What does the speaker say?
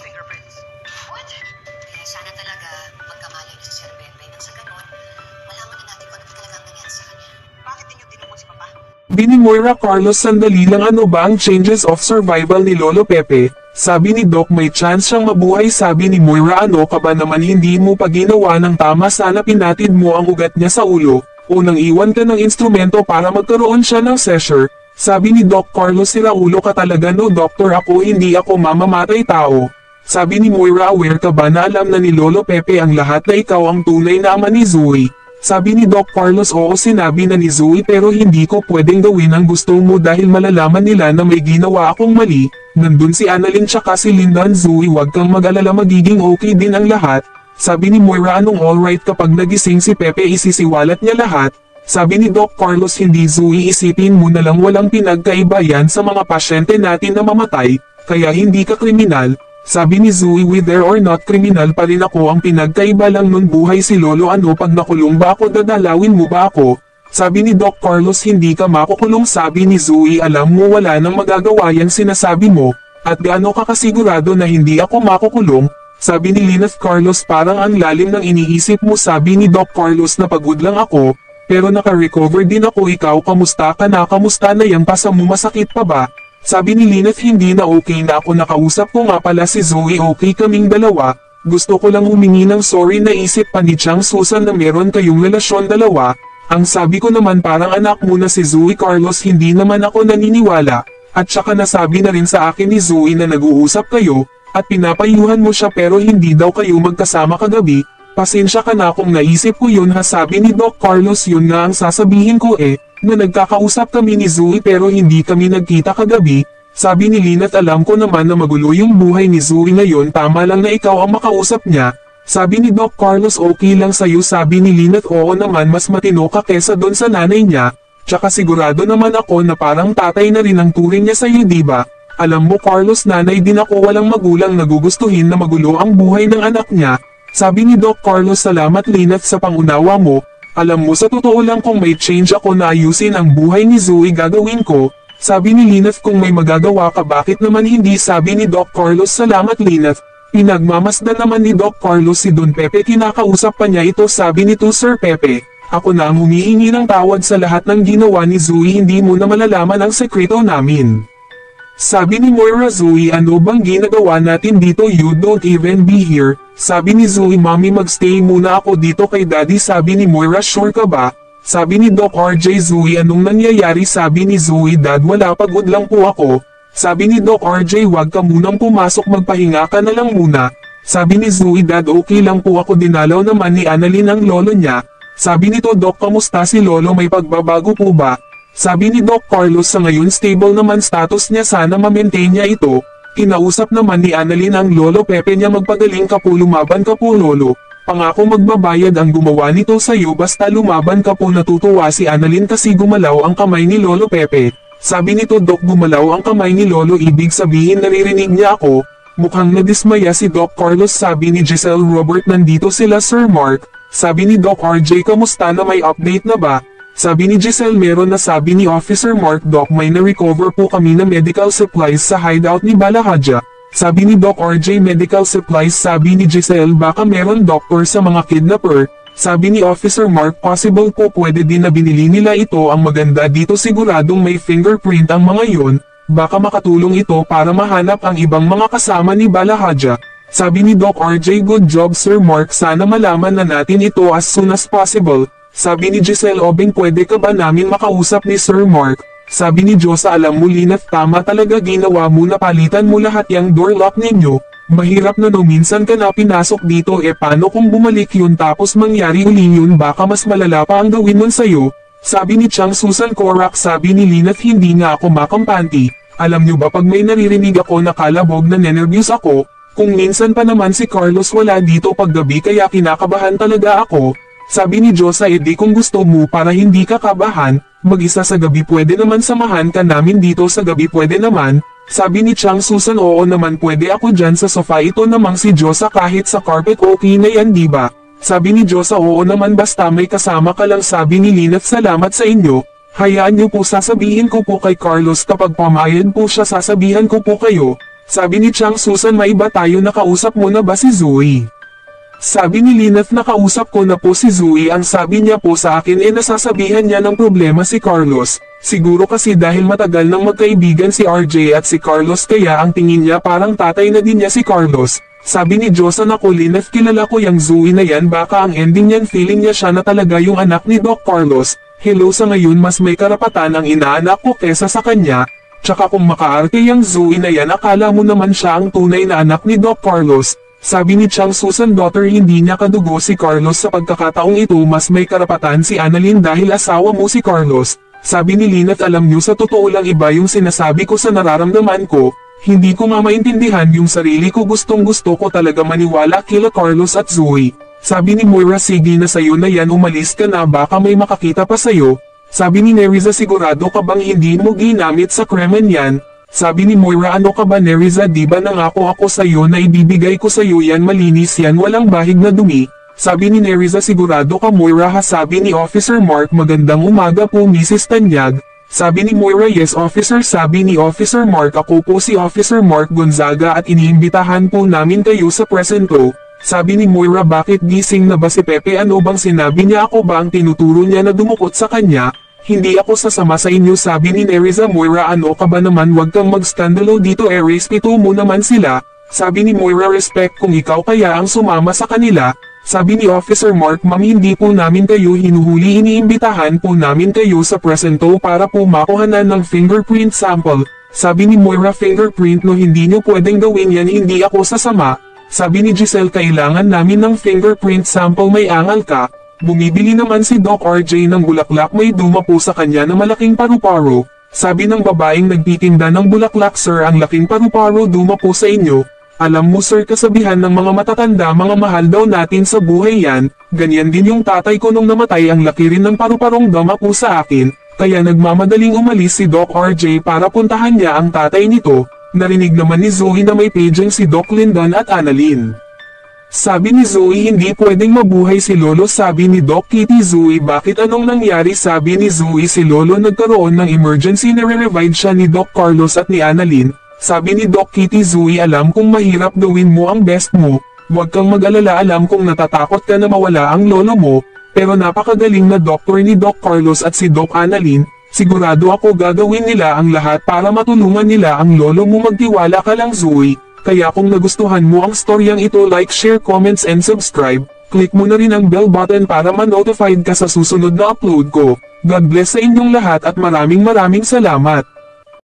fingerprints. What? Eh, sana talaga magkamali na si Sir Pepe nang sa ganun, malaman na natin kung ano talagang nangyari sa kanya. Bakit ninyo tinumon si Papa? Sabi ni Moira Carlos, sandali lang, ano ba ang changes of survival ni Lolo Pepe? Sabi ni Doc, may chance siyang mabuhay. Sabi ni Moira, ano ka ba naman, hindi mo pa ginawa ng tama, sana pinatid mo ang ugat niya sa ulo, o nang iwan ka ng instrumento para magkaroon siya ng seizure. Sabi ni Doc Carlos, sira ulo ka talaga, no doktor, ako hindi ako mamamatay tao. Sabi ni Moira, aware ka ba na alam na ni Lolo Pepe ang lahat na ikaw ang tunay na ama ni Zoe? Sabi ni Doc Carlos, oo, sinabi na ni Zoe, pero hindi ko pwedeng gawin ang gusto mo dahil malalaman nila na may ginawa akong mali. Nandun si Annalyn tsaka si Linda. Zoe, wag kang mag-alala, magiging okay din ang lahat. Sabi ni Moira, anong alright, kapag nagising si Pepe isisiwalat niya lahat. Sabi ni Doc Carlos, hindi Zoe, isipin mo na lang, walang pinagkaiba yan sa mga pasyente natin na mamatay, kaya hindi ka kriminal. Sabi ni Zoe, whether or not kriminal pa rin ako, ang pinagkaiba lang nun buhay si Lolo, ano pag nakulong ba ako, dadalawin mo ba ako? Sabi ni Doc Carlos, hindi ka makukulong. Sabi ni Zoe, alam mo wala nang magagawa yan sinasabi mo, at gaano ka kasigurado na hindi ako makukulong? Sabi ni Lynette Carlos, parang ang lalim ng iniisip mo. Sabi ni Doc Carlos, napagod lang ako, pero naka-recover din ako. Ikaw, kamusta ka na? Kamusta na yan, pasa mo, masakit pa ba? Sabi ni Lynette, hindi na okay na ako, nakausap ko nga pala si Zoe, okay kaming dalawa, gusto ko lang humingi ng sorry, naisip pa ni Chang Susan na meron kayong relasyon dalawa. Ang sabi ko naman, parang anak mo na si Zoe. Carlos, hindi naman ako naniniwala, at saka nasabi na rin sa akin ni Zoe na nag-uusap kayo, at pinapayuhan mo siya pero hindi daw kayo magkasama kagabi. Pasensya ka na kung naisip ko yun ha. Sabi ni Doc Carlos, yun nga ang sasabihin ko na nagkakausap kami ni Zoe pero hindi kami nagkita kagabi. Sabi ni Lynette, alam ko naman na magulo yung buhay ni Zoe ngayon, tama lang na ikaw ang makausap niya. Sabi ni Doc Carlos, okay lang sa'yo. Sabi ni Lynette, oo naman, mas matino ka kesa doon sa nanay niya, tsaka sigurado naman ako na parang tatay na rin ang turing niya sa'yo, diba? Alam mo Carlos, nanay din ako, walang magulang nagugustuhin na magulo ang buhay ng anak niya. Sabi ni Doc Carlos, salamat Lynette sa pangunawa mo. Alam mo, sa totoo lang, kung may change ako na ayusin ang buhay ni Zoe, gagawin ko. Sabi ni Lynette, kung may magagawa ka, bakit naman hindi? Sabi ni Doc Carlos, salamat Lynette. Pinagmamasdan naman ni Doc Carlos si Don Pepe, kinakausap pa niya ito. Sabi nito, Sir Pepe, ako na ang humihingi ng tawad sa lahat ng ginawa ni Zoe, hindi mo na malalaman ang sekreto namin. Sabi ni Moira, Zoe, ano bang ginagawa natin dito? You don't even be here. Sabi ni Zoe, Mommy, magstay muna ako dito kay Daddy. Sabi ni Moira, sure ka ba? Sabi ni Doc RJ, Zoe, anong nangyayari? Sabi ni Zoe, Dad, wala, pagod lang po ako. Sabi ni Doc RJ, wag ka munang pumasok, magpahinga ka na lang muna. Sabi ni Zoe, Dad, okay lang po ako, dinalaw naman ni Annalyn ang lolo niya. Sabi nito, Doc, kamusta si Lolo, may pagbabago po ba? Sabi ni Doc Carlos, sa ngayon stable naman status niya, sana ma-maintain niya ito. Kinausap naman ni Annalyn ang Lolo Pepe niya, magpagaling ka po, lumaban ka po Lolo. Pangako magbabayad ang gumawa nito sa'yo, basta lumaban ka po. Natutuwa si Annalyn kasi gumalaw ang kamay ni Lolo Pepe. Sabi nito, Doc, gumalaw ang kamay ni Lolo, ibig sabihin naririnig niya ako. Mukhang nadismaya si Doc Carlos. Sabi ni Giselle, Robert, nandito sila Sir Mark. Sabi ni Doc RJ, kamusta na, may update na ba? Sabi ni Giselle, meron na. Sabi ni Officer Mark, Doc, may na-recover po kami na medical supplies sa hideout ni Balahadja. Sabi ni Doc RJ, medical supplies. Sabi ni Giselle, baka meron doctor sa mga kidnapper. Sabi ni Officer Mark, possible po, pwede din na binili nila ito. Ang maganda dito, siguradong may fingerprint ang mga yon. Baka makatulong ito para mahanap ang ibang mga kasama ni Balahadja. Sabi ni Doc RJ, good job Sir Mark, sana malaman na natin ito as soon as possible. Sabi ni Giselle, Obeng, pwede ka ba namin makausap ni Sir Mark? Sabi ni Josa, alam mo Lynette, tama talaga ginawa mo, napalitan mo lahat yung door lock ninyo. Mahirap na no, minsan ka na pinasok dito, paano kung bumalik yun tapos mangyari uli yun, baka mas malala pa ang gawin nun sa'yo. Sabi ni Chang Susan Korak. Sabi ni Lynette, hindi nga ako makampanti. Alam nyo ba, pag may naririnig ako na kalabog, na nenervyos ako. Kung minsan pa naman si Carlos wala dito paggabi kaya kinakabahan talaga ako. Sabi ni Josa, di kung gusto mo para hindi ka kabahan, mag-isa sa gabi, pwede naman samahan ka namin dito sa gabi, pwede naman. Sabi ni Chang Susan, oo naman, pwede ako dyan sa sofa. Ito namang si Josa, kahit sa carpet okay na yan diba? Sabi ni Josa, oo naman, basta may kasama ka lang. Sabi ni Lynette, salamat sa inyo. Hayaan niyo po, sasabihin ko po kay Carlos kapag pamayad po siya, sasabihan ko po kayo. Sabi ni Chang Susan, maiba tayo, nakausap mo na ba si Zoe? Sabi ni Lynette, nakausap ko na po si Zoe. Ang sabi niya po sa akin nasasabihan niya ng problema si Carlos. Siguro kasi dahil matagal nang magkaibigan si RJ at si Carlos kaya ang tingin niya parang tatay na din niya si Carlos. Sabi ni Josan, ako Lynette, kilala ko yung Zoe na yan, baka ang ending niyan feeling niya siya na talaga yung anak ni Doc Carlos. Hello, sa ngayon mas may karapatan ang inaanak ko kesa sa kanya. Tsaka kung makaarte yung Zoe na yan, akala mo naman siya ang tunay na anak ni Doc Carlos. Sabi ni Chang Susan, daughter, hindi niya kadugo si Carlos, sa pagkakataong ito mas may karapatan si Annalyn dahil asawa mo si Carlos. Sabi ni Lynette, alam niyo sa totoo lang iba yung sinasabi ko sa nararamdaman ko. Hindi ko mamaintindihan yung sarili ko, gustong gusto ko talaga maniwala kila Carlos at Zoe. Sabi ni Moira, sige na sayo na yan, umalis ka na, baka may makakita pa sayo. Sabi ni Neriza, sigurado ka bang hindi mo ginamit sa krimen yan? Sabi ni Moira, ano ka ba Neriza, di ba nangako ako sayo na ibibigay ko sayo yan, malinis yan, walang bahig na dumi. Sabi ni Neriza, sigurado ka Moira ha? Sabi ni Officer Mark, magandang umaga po Mrs. Tanyag. Sabi ni Moira, yes officer. Sabi ni Officer Mark, ako po si Officer Mark Gonzaga at iniimbitahan po namin kayo sa presento. Sabi ni Moira, bakit gising na ba si Pepe? Ano bang sinabi niya? Ako ba ang tinuturo niya na dumukot sa kanya? Hindi ako sasama sa inyo. Sabi ni Neriza, Moira, ano ka ba naman, wag kang mag-skandalo dito, respeto mo naman sila. Sabi ni Moira, respect kung ikaw kaya ang sumama sa kanila. Sabi ni Officer Mark, ma'am, hindi po namin kayo hinuhuli, iniimbitahan po namin kayo sa presento para po makuhanan ng fingerprint sample. Sabi ni Moira, fingerprint no, hindi nyo pwedeng gawin yan, hindi ako sasama. Sabi ni Giselle, kailangan namin ng fingerprint sample, may angal ka. Bumibili naman si Doc RJ ng bulaklak, may duma po sa kanya na malaking paru-paro. Sabi ng babaeng nagtitinda ng bulaklak, sir, ang laking paru-paro duma po sa inyo. Alam mo sir, kasabihan ng mga matatanda, mga mahal daw natin sa buhay yan. Ganyan din yung tatay ko nung namatay, ang laki rin ng paru-parong duma po sa akin. Kaya nagmamadaling umalis si Doc RJ para puntahan niya ang tatay nito. Narinig naman ni Zoe na may paging si Doc Lyndon at Annalyn. Sabi ni Zoe, hindi pwedeng mabuhay si Lolo. Sabi ni Doc Kitty, Zoe, bakit, anong nangyari? Sabi ni Zoe, si Lolo nagkaroon ng emergency, nare-revive siya ni Doc Carlos at ni Annalyn. Sabi ni Doc Kitty, Zoe, alam kong mahirap, gawin mo ang best mo. Huwag kang mag-alala, alam kong natatakot ka na mawala ang lolo mo. Pero napakagaling na doktor ni Doc Carlos at si Doc Annalyn. Sigurado ako gagawin nila ang lahat para matulungan nila ang lolo mo. Magtiwala ka lang Zoe. Kaya kung nagustuhan mo ang storyang ito, like, share, comments and subscribe. Click mo na rin ang bell button para ma-notified ka sa susunod na upload ko. God bless sa inyong lahat at maraming salamat.